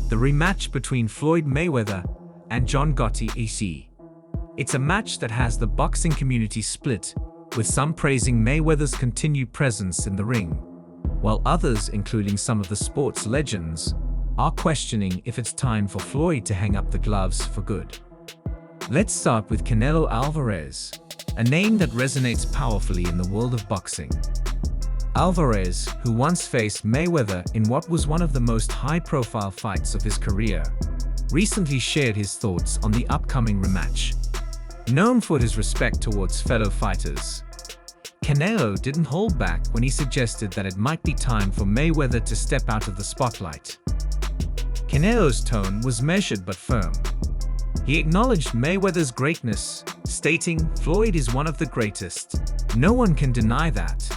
The rematch between Floyd Mayweather and John Gotti EC. It's a match that has the boxing community split, with some praising Mayweather's continued presence in the ring, while others, including some of the sport's legends, are questioning if it's time for Floyd to hang up the gloves for good. Let's start with Canelo Alvarez, a name that resonates powerfully in the world of boxing. Alvarez, who once faced Mayweather in what was one of the most high-profile fights of his career, recently shared his thoughts on the upcoming rematch. Known for his respect towards fellow fighters, Canelo didn't hold back when he suggested that it might be time for Mayweather to step out of the spotlight. Canelo's tone was measured but firm. He acknowledged Mayweather's greatness, stating, "Floyd is one of the greatest. No one can deny that.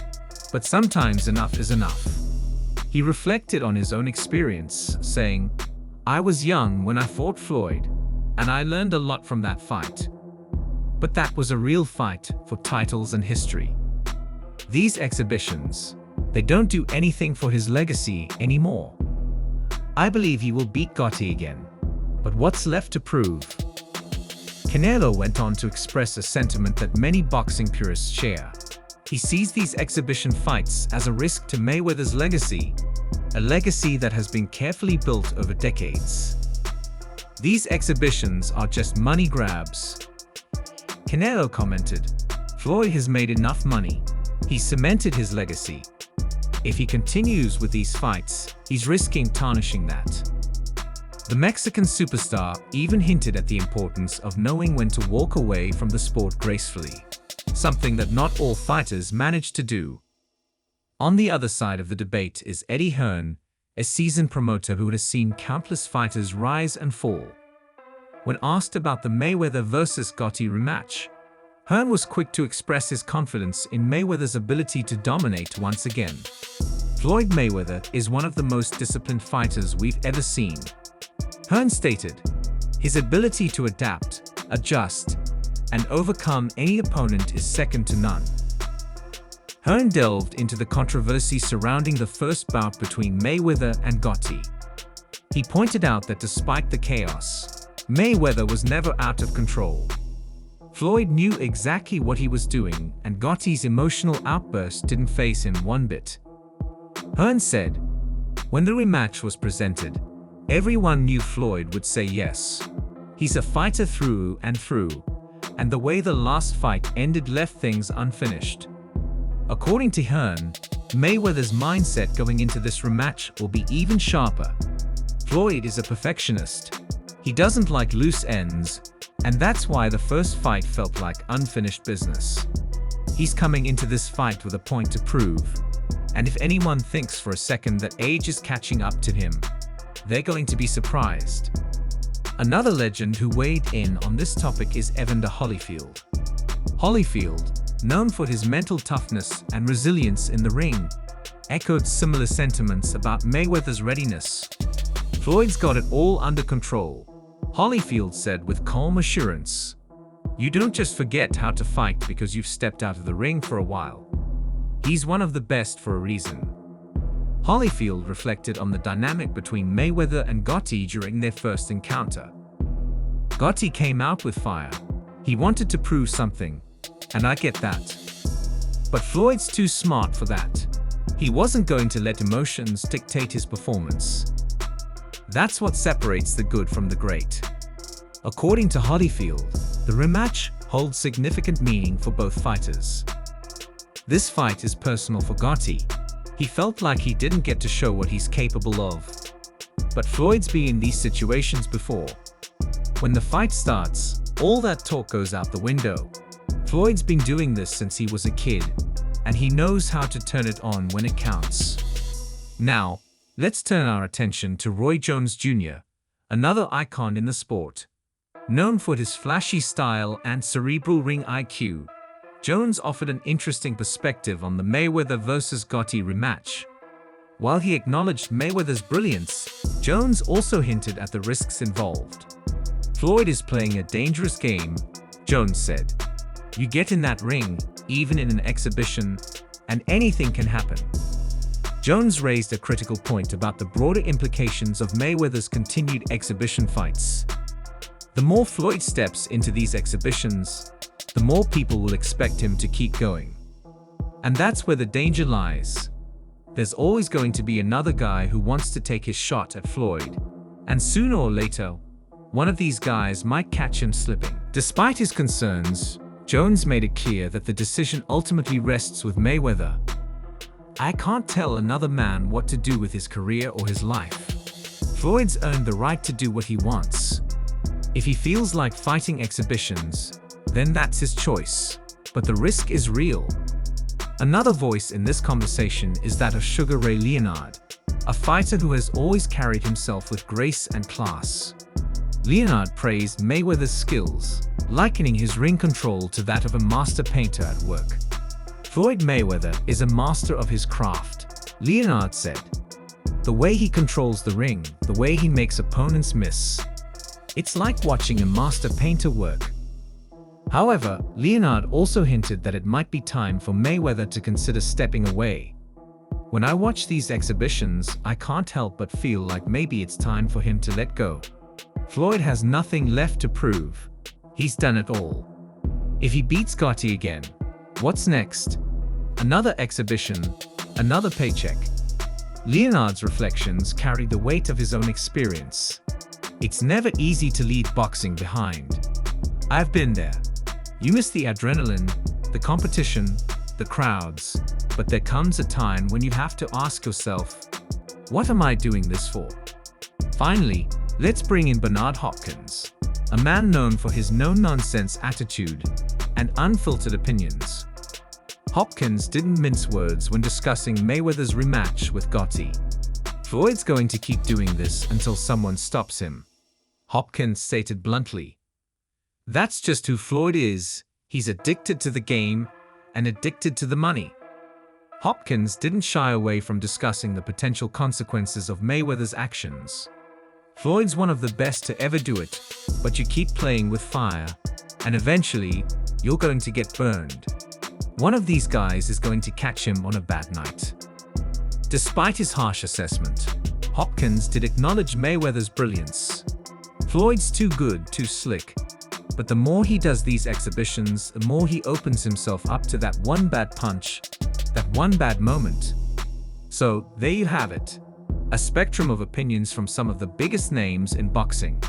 But sometimes enough is enough." He reflected on his own experience, saying, "I was young when I fought Floyd, and I learned a lot from that fight. But that was a real fight for titles and history. These exhibitions, they don't do anything for his legacy anymore. I believe he will beat Gotti again, but what's left to prove?" Canelo went on to express a sentiment that many boxing purists share. He sees these exhibition fights as a risk to Mayweather's legacy, a legacy that has been carefully built over decades. "These exhibitions are just money grabs." Canelo commented, "Floyd has made enough money. He's cemented his legacy. If he continues with these fights, he's risking tarnishing that." The Mexican superstar even hinted at the importance of knowing when to walk away from the sport gracefully, something that not all fighters manage to do. On the other side of the debate is Eddie Hearn, a seasoned promoter who has seen countless fighters rise and fall. When asked about the Mayweather vs. Gotti rematch, Hearn was quick to express his confidence in Mayweather's ability to dominate once again. "Floyd Mayweather is one of the most disciplined fighters we've ever seen," Hearn stated. "His ability to adapt, adjust, and overcome any opponent is second to none." Hearn delved into the controversy surrounding the first bout between Mayweather and Gotti. He pointed out that despite the chaos, Mayweather was never out of control. Floyd knew exactly what he was doing, and Gotti's emotional outburst didn't faze him one bit. Hearn said, "When the rematch was presented, everyone knew Floyd would say yes. He's a fighter through and through, and the way the last fight ended left things unfinished." According to Hearn, Mayweather's mindset going into this rematch will be even sharper. Floyd is a perfectionist. He doesn't like loose ends, and that's why the first fight felt like unfinished business. He's coming into this fight with a point to prove, and if anyone thinks for a second that age is catching up to him, they're going to be surprised. Another legend who weighed in on this topic is Evander Holyfield. Holyfield, known for his mental toughness and resilience in the ring, echoed similar sentiments about Mayweather's readiness. "Floyd's got it all under control," Holyfield said with calm assurance. "You don't just forget how to fight because you've stepped out of the ring for a while. He's one of the best for a reason." Holyfield reflected on the dynamic between Mayweather and Gotti during their first encounter. "Gotti came out with fire. He wanted to prove something, and I get that. But Floyd's too smart for that. He wasn't going to let emotions dictate his performance. That's what separates the good from the great." According to Holyfield, the rematch holds significant meaning for both fighters. "This fight is personal for Gotti. He felt like he didn't get to show what he's capable of. But Floyd's been in these situations before. When the fight starts, all that talk goes out the window. Floyd's been doing this since he was a kid, and he knows how to turn it on when it counts." Now, let's turn our attention to Roy Jones Jr., another icon in the sport. Known for his flashy style and cerebral ring IQ, Jones offered an interesting perspective on the Mayweather vs. Gotti rematch. While he acknowledged Mayweather's brilliance, Jones also hinted at the risks involved. "Floyd is playing a dangerous game," Jones said. "You get in that ring, even in an exhibition, and anything can happen." Jones raised a critical point about the broader implications of Mayweather's continued exhibition fights. The more Floyd steps into these exhibitions, the more people will expect him to keep going. And that's where the danger lies. There's always going to be another guy who wants to take his shot at Floyd, and sooner or later, one of these guys might catch him slipping. Despite his concerns, Jones made it clear that the decision ultimately rests with Mayweather. "I can't tell another man what to do with his career or his life. Floyd's earned the right to do what he wants. If he feels like fighting exhibitions, then that's his choice. But the risk is real." Another voice in this conversation is that of Sugar Ray Leonard, a fighter who has always carried himself with grace and class. Leonard praised Mayweather's skills, likening his ring control to that of a master painter at work. "Floyd Mayweather is a master of his craft," Leonard said. "The way he controls the ring, the way he makes opponents miss. It's like watching a master painter work." However, Leonard also hinted that it might be time for Mayweather to consider stepping away. "When I watch these exhibitions, I can't help but feel like maybe it's time for him to let go. Floyd has nothing left to prove. He's done it all. If he beats Gotti again, what's next? Another exhibition, another paycheck." Leonard's reflections carry the weight of his own experience. "It's never easy to leave boxing behind. I've been there. You miss the adrenaline, the competition, the crowds, but there comes a time when you have to ask yourself, what am I doing this for?" Finally, let's bring in Bernard Hopkins, a man known for his no-nonsense attitude and unfiltered opinions. Hopkins didn't mince words when discussing Mayweather's rematch with Gotti. "Floyd's going to keep doing this until someone stops him," Hopkins stated bluntly. "That's just who Floyd is. He's addicted to the game and addicted to the money." Hopkins didn't shy away from discussing the potential consequences of Mayweather's actions. "Floyd's one of the best to ever do it, but you keep playing with fire, and eventually, you're going to get burned. One of these guys is going to catch him on a bad night." Despite his harsh assessment, Hopkins did acknowledge Mayweather's brilliance. "Floyd's too good, too slick. But the more he does these exhibitions, the more he opens himself up to that one bad punch, that one bad moment." So, there you have it. A spectrum of opinions from some of the biggest names in boxing.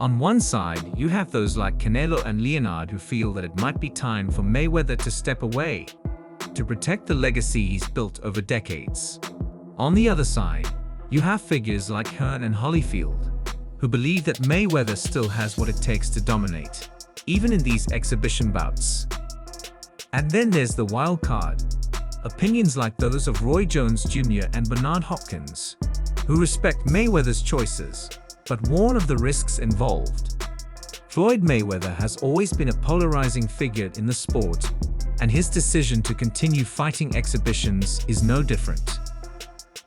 On one side, you have those like Canelo and Leonard who feel that it might be time for Mayweather to step away, to protect the legacy he's built over decades. On the other side, you have figures like Hearn and Holyfield, who believe that Mayweather still has what it takes to dominate, even in these exhibition bouts. And then there's the wild card, opinions like those of Roy Jones Jr. and Bernard Hopkins, who respect Mayweather's choices, but warn of the risks involved. Floyd Mayweather has always been a polarizing figure in the sport, and his decision to continue fighting exhibitions is no different.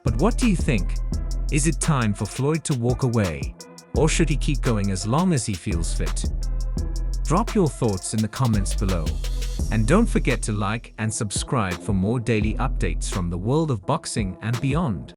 But what do you think? Is it time for Floyd to walk away, or should he keep going as long as he feels fit? Drop your thoughts in the comments below, and don't forget to like and subscribe for more daily updates from the world of boxing and beyond.